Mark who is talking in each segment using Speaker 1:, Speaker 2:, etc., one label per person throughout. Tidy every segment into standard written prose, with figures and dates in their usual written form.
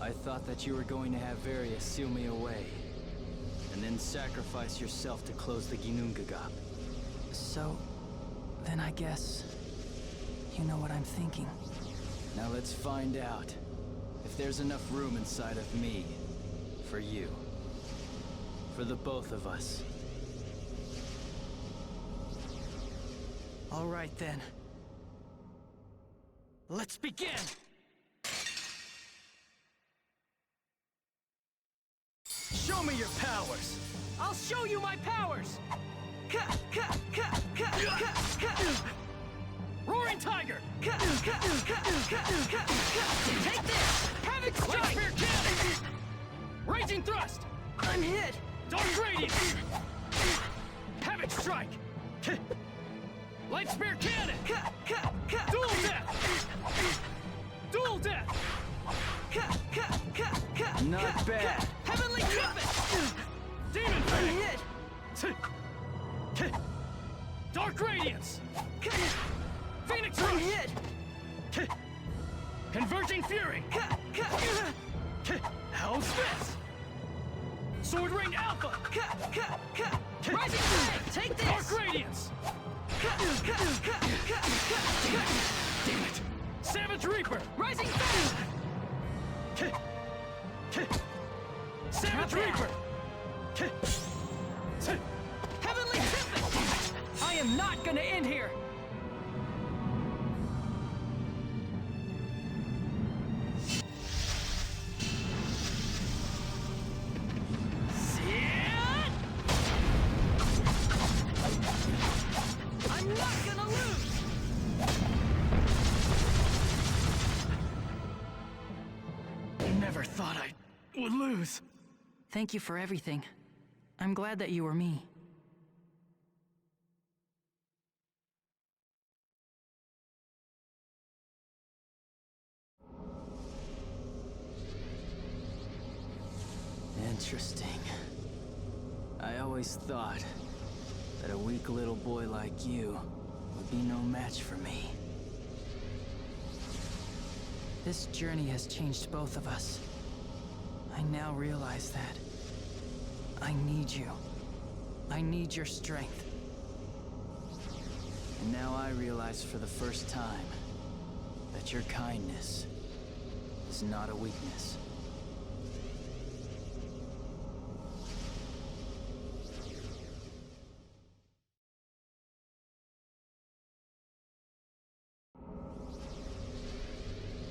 Speaker 1: I thought that you were going to have Various seal me away, and then sacrifice yourself to close the Ginnungagap.
Speaker 2: So, then I guess you know what I'm thinking.
Speaker 1: Now let's find out if there's enough room inside of me for you. For the both of us.
Speaker 2: All right then. Let's begin!
Speaker 1: Show me your powers!
Speaker 2: I'll show you my powers!
Speaker 1: Roaring Tiger!
Speaker 2: Take this! Havoc Strike!
Speaker 1: Spear Cannon! Raging Thrust!
Speaker 2: I'm hit!
Speaker 1: Dark Radiance! Havoc Strike! Light Spear Cannon! Dual Death! Dual Death! Not bad!
Speaker 2: Heavenly Trumpet!
Speaker 1: Demon
Speaker 2: I'm
Speaker 1: Fang!
Speaker 2: hit!
Speaker 1: Dark Radiance! Phoenix
Speaker 2: I'm
Speaker 1: Rush!
Speaker 2: hit!
Speaker 1: Converging Fury! Hell's Fist! Sword Ring Alpha!
Speaker 2: Rising Flame! Take this!
Speaker 1: Dark Radiance! Damn it! Savage Reaper!
Speaker 2: Rising Fang!
Speaker 1: Savage
Speaker 2: Not bad.
Speaker 1: Reaper!
Speaker 2: Heavenly Tempest! I am not gonna end here! I'm not gonna lose!
Speaker 1: Never thought I would lose.
Speaker 2: Thank you for everything. I'm glad that you were me.
Speaker 1: Interesting. I always thought that a weak little boy like you would be no match for me.
Speaker 2: This journey has changed both of us. I now realize that I need you. I need your strength.
Speaker 1: And now I realize for the first time that your kindness is not a weakness.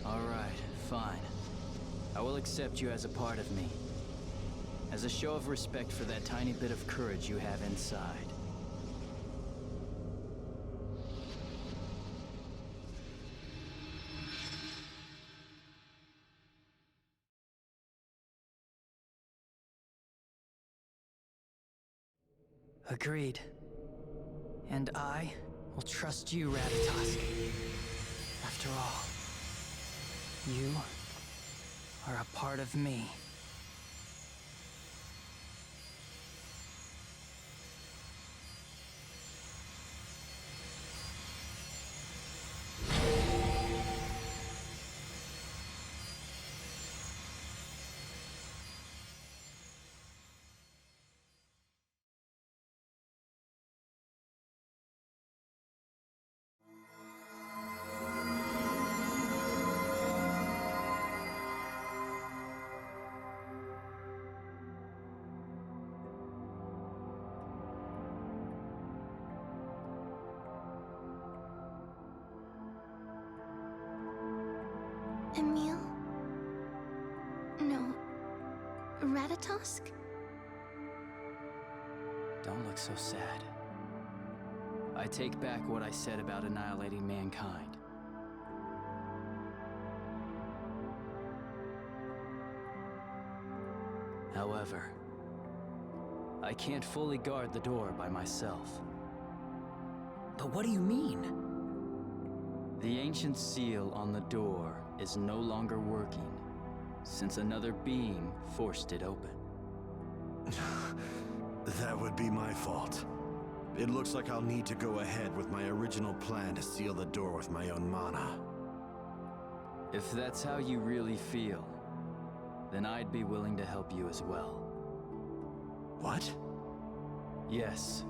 Speaker 1: All right, fine. I will accept you as a part of me. As a show of respect for that tiny bit of courage you have inside.
Speaker 2: Agreed. And I will trust you, Ratatosk. After all, you are a part of me.
Speaker 3: Emil? No. Ratatosk?
Speaker 1: Don't look so sad. I take back what I said about annihilating mankind. However, I can't fully guard the door by myself.
Speaker 2: But what do you mean?
Speaker 1: The ancient seal on the door is no longer working, since another being forced it open.
Speaker 4: That would be my fault. It looks like I'll need to go ahead with my original plan to seal the door with my own mana.
Speaker 1: If that's how you really feel, then I'd be willing to help you as well.
Speaker 4: What?
Speaker 1: Yes.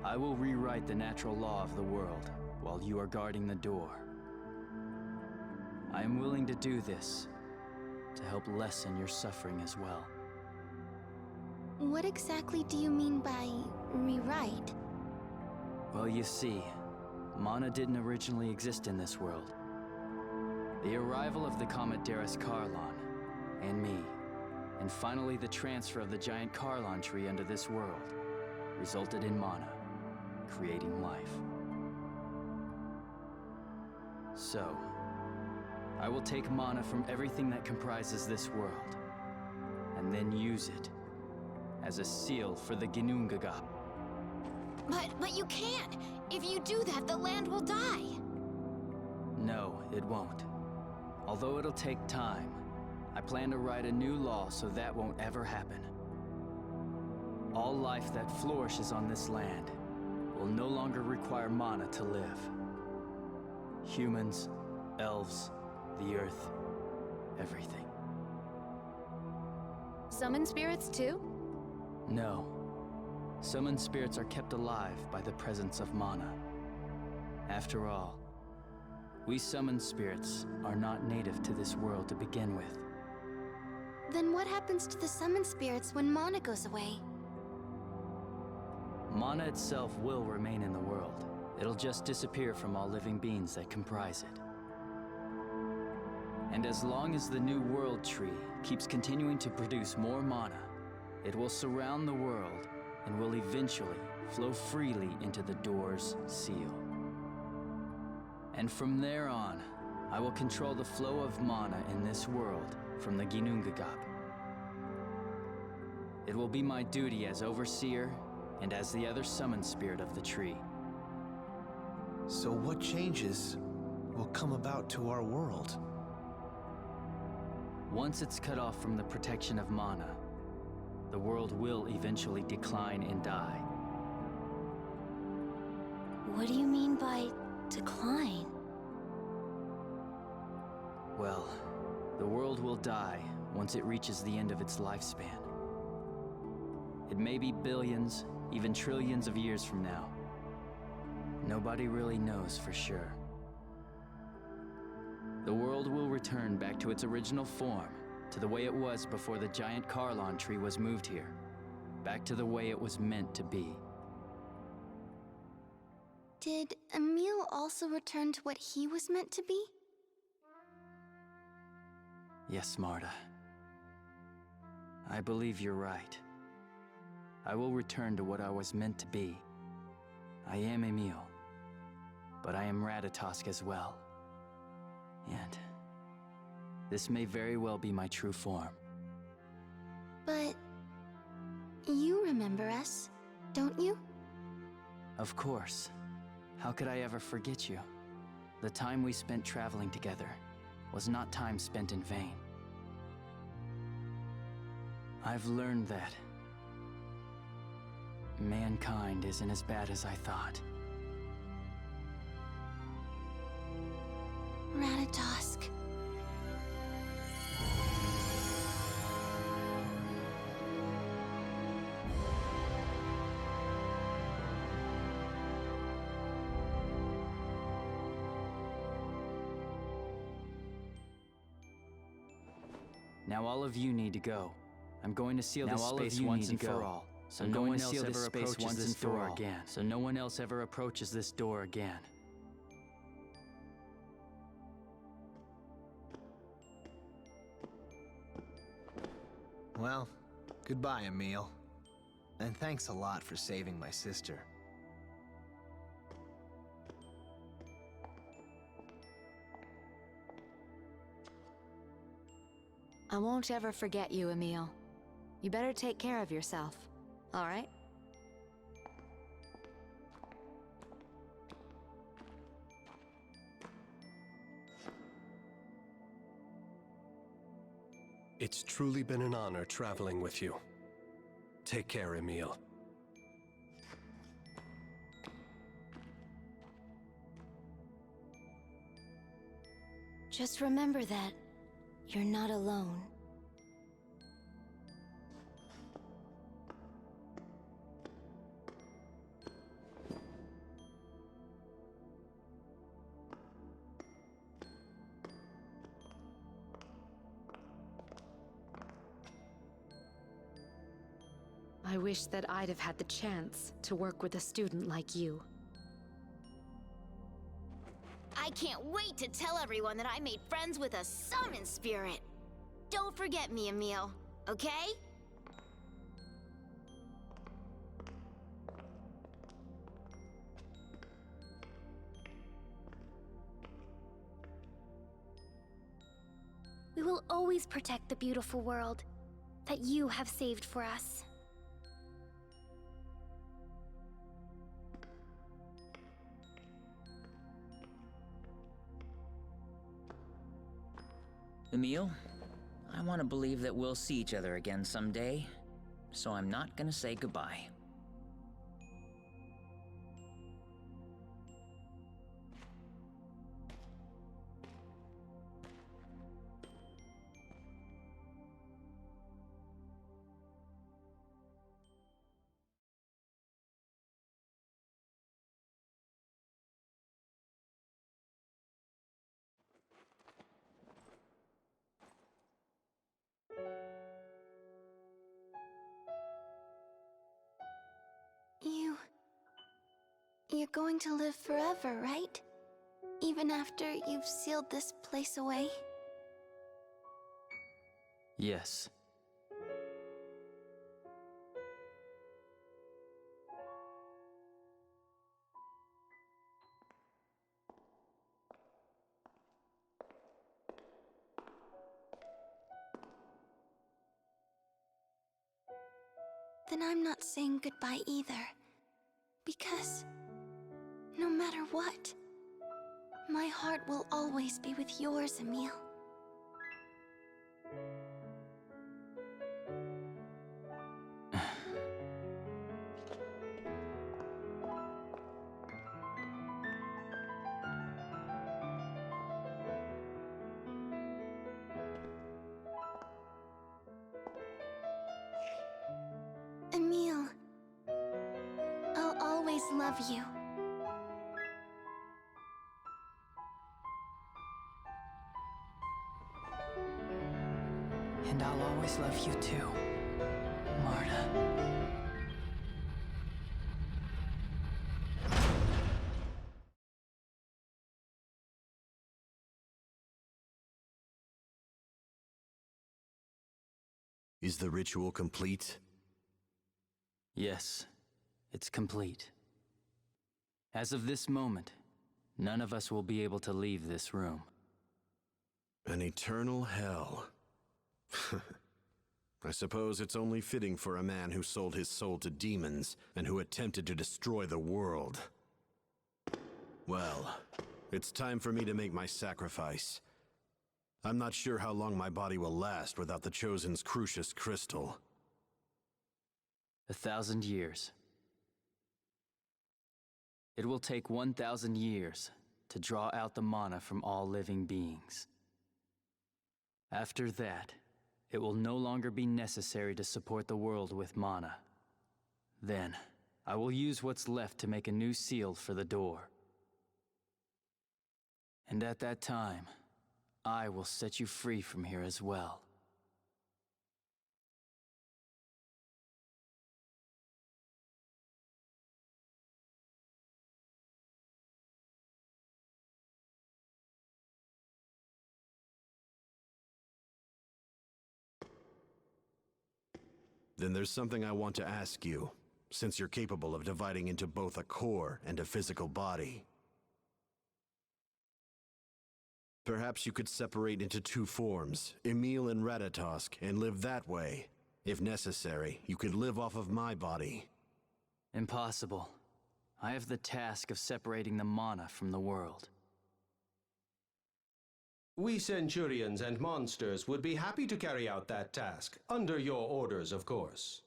Speaker 1: I will rewrite the natural law of the world while you are guarding the door. I am willing to do this to help lessen your suffering as well.
Speaker 3: What exactly do you mean by rewrite?
Speaker 1: Well, you see, mana didn't originally exist in this world. The arrival of the comet Darius Carlon, and me, and finally the transfer of the giant Carlon tree under this world, resulted in mana, creating life. So, I will take mana from everything that comprises this world, and then use it as a seal for the Ginnungagap.
Speaker 3: But you can't! If you do that, the land will die!
Speaker 1: No, it won't. Although it'll take time, I plan to write a new law so that won't ever happen. All life that flourishes on this land will no longer require mana to live. Humans, elves, the earth, everything.
Speaker 3: Summon spirits too?
Speaker 1: No. Summoned spirits are kept alive by the presence of mana. After all, we summoned spirits are not native to this world to begin with.
Speaker 3: Then what happens to the summoned spirits when mana goes away?
Speaker 1: Mana itself will remain in the world. It'll just disappear from all living beings that comprise it. And as long as the new world tree keeps continuing to produce more mana, it will surround the world and will eventually flow freely into the door's seal. And from there on, I will control the flow of mana in this world from the Ginnungagap. It will be my duty as overseer and as the other summoned spirit of the tree.
Speaker 5: So what changes will come about to our world?
Speaker 1: Once it's cut off from the protection of mana, the world will eventually decline and die.
Speaker 3: What do you mean by decline?
Speaker 1: Well, the world will die once it reaches the end of its lifespan. It may be billions, even trillions of years from now. Nobody really knows for sure. The world will return back to its original form, to the way it was before the giant Carlon tree was moved here. Back to the way it was meant to be.
Speaker 3: Did Emil also return to what he was meant to be?
Speaker 1: Yes, Marta. I believe you're right. I will return to what I was meant to be. I am Emil, but I am Ratatosk as well. And this may very well be my true form.
Speaker 3: But you remember us, don't you?
Speaker 1: Of course. How could I ever forget you? The time we spent traveling together was not time spent in vain. I've learned that mankind isn't as bad as I thought.
Speaker 3: Ratatosk.
Speaker 1: Now all of you need to go. I'm going to seal this space once and for all. So no one else ever approaches this door again. So no one else ever approaches this door again.
Speaker 5: Well, goodbye, Emil. And thanks a lot for saving my sister.
Speaker 6: I won't ever forget you, Emil. You better take care of yourself, all right?
Speaker 7: It's truly been an honor traveling with you. Take care, Emil.
Speaker 3: Just remember that you're not alone.
Speaker 6: I wish that I'd have had the chance to work with a student like you.
Speaker 3: I can't wait to tell everyone that I made friends with a summon spirit. Don't forget me, Emil, okay? We will always protect the beautiful world that you have saved for us.
Speaker 8: Emil, I want to believe that we'll see each other again someday, so I'm not gonna say goodbye.
Speaker 3: You're going to live forever, right? Even after you've sealed this place away?
Speaker 1: Yes.
Speaker 3: Then I'm not saying goodbye either. Because no matter what, my heart will always be with yours, Emil. Emil, I'll always love you.
Speaker 2: And I'll always love you too, Marta.
Speaker 4: Is the ritual complete?
Speaker 1: Yes, it's complete. As of this moment, none of us will be able to leave this room.
Speaker 4: An eternal hell. I suppose it's only fitting for a man who sold his soul to demons and who attempted to destroy the world. Well, it's time for me to make my sacrifice. I'm not sure how long my body will last without the Chosen's Crucius crystal.
Speaker 1: 1,000 years. It will take 1,000 years to draw out the mana from all living beings. After that, it will no longer be necessary to support the world with mana. Then, I will use what's left to make a new seal for the door. And at that time, I will set you free from here as well.
Speaker 4: Then there's something I want to ask you, since you're capable of dividing into both a core and a physical body. Perhaps you could separate into two forms, Emil and Ratatosk, and live that way. If necessary, you could live off of my body.
Speaker 1: Impossible. I have the task of separating the mana from the world.
Speaker 9: We Centurions and monsters would be happy to carry out that task, under your orders, of course.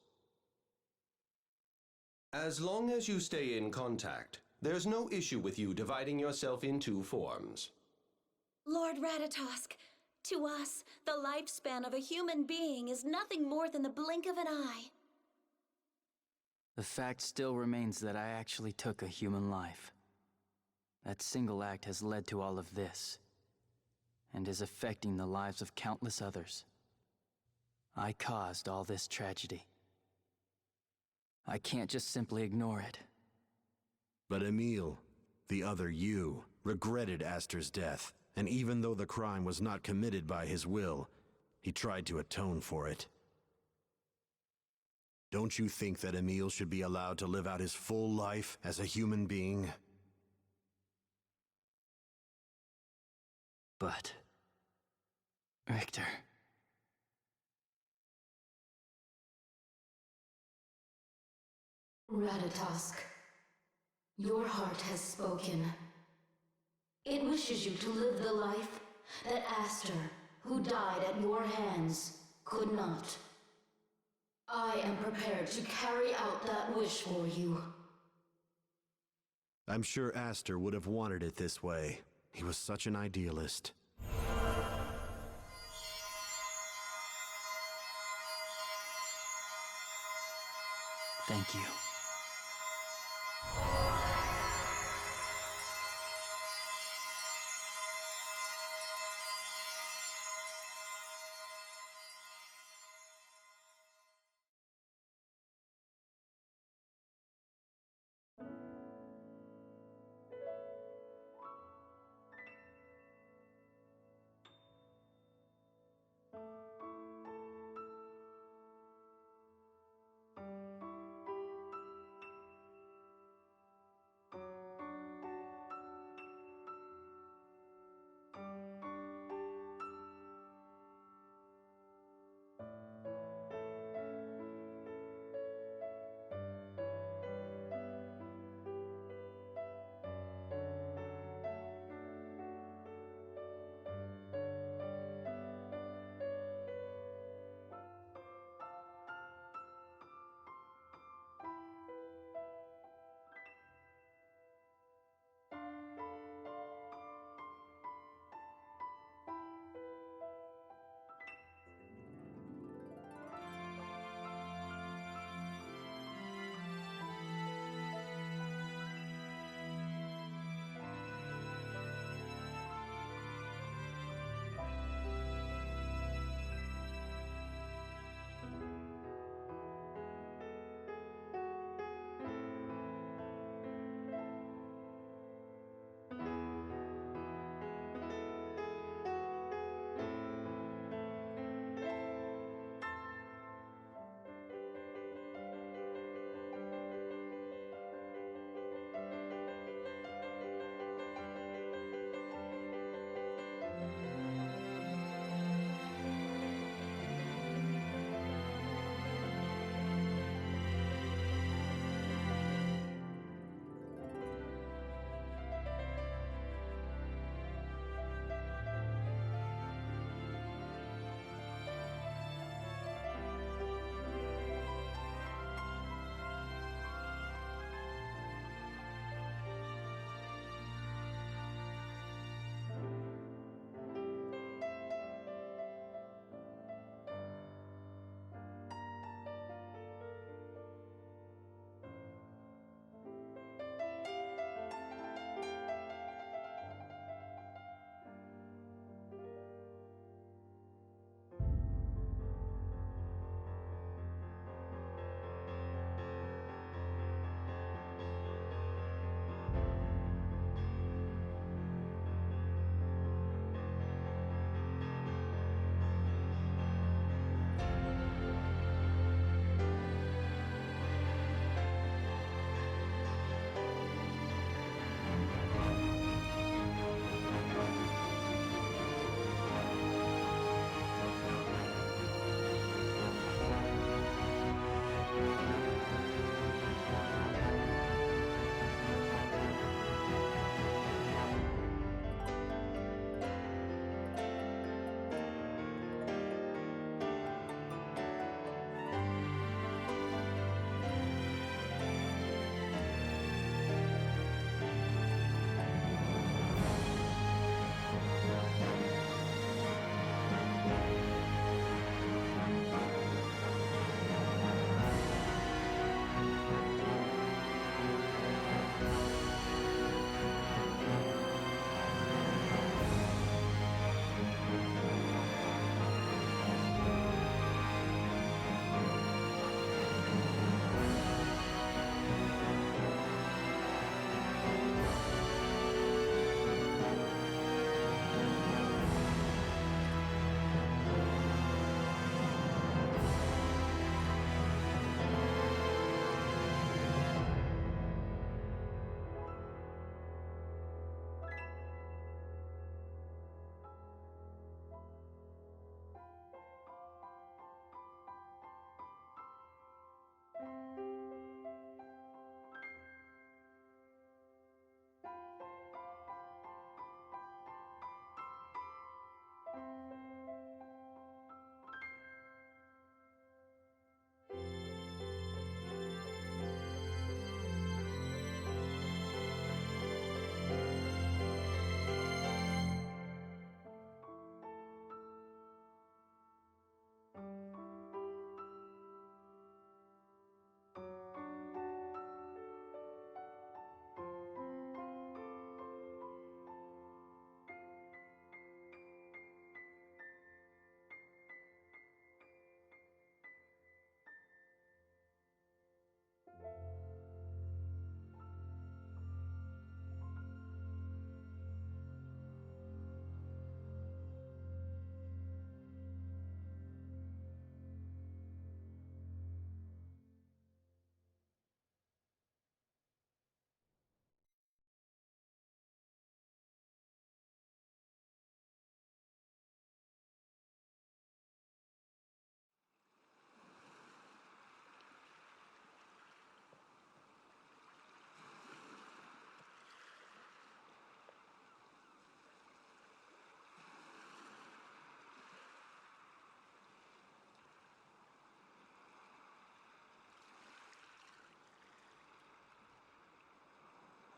Speaker 9: As long as you stay in contact, there's no issue with you dividing yourself in two forms.
Speaker 10: Lord Ratatosk, to us, the lifespan of a human being is nothing more than the blink of an eye.
Speaker 1: The fact still remains that I actually took a human life. That single act has led to all of this, and is affecting the lives of countless others. I caused all this tragedy. I can't just simply ignore it.
Speaker 4: But Emil, the other you, regretted Aster's death, and even though the crime was not committed by his will, he tried to atone for it. Don't you think that Emil should be allowed to live out his full life as a human being?
Speaker 1: But... Richter...
Speaker 11: Ratatosk, your heart has spoken. It wishes you to live the life that Aster, who died at your hands, could not. I am prepared to carry out that wish for you.
Speaker 4: I'm sure Aster would have wanted it this way. He was such an idealist.
Speaker 1: Thank you.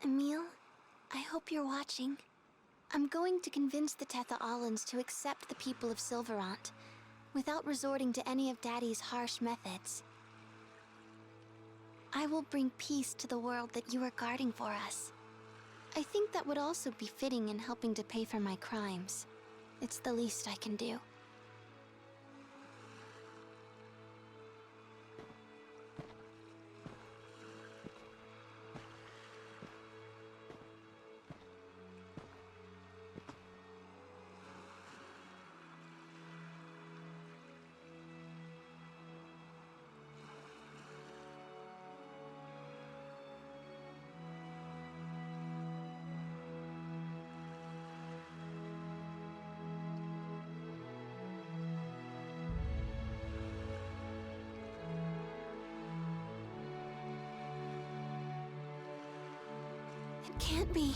Speaker 3: Emil, I hope you're watching. I'm going to convince the Tetha'alans to accept the people of Silverant, without resorting to any of Daddy's harsh methods. I will bring peace to the world that you are guarding for us. I think that would also be fitting in helping to pay for my crimes. It's the least I can do. It can't be.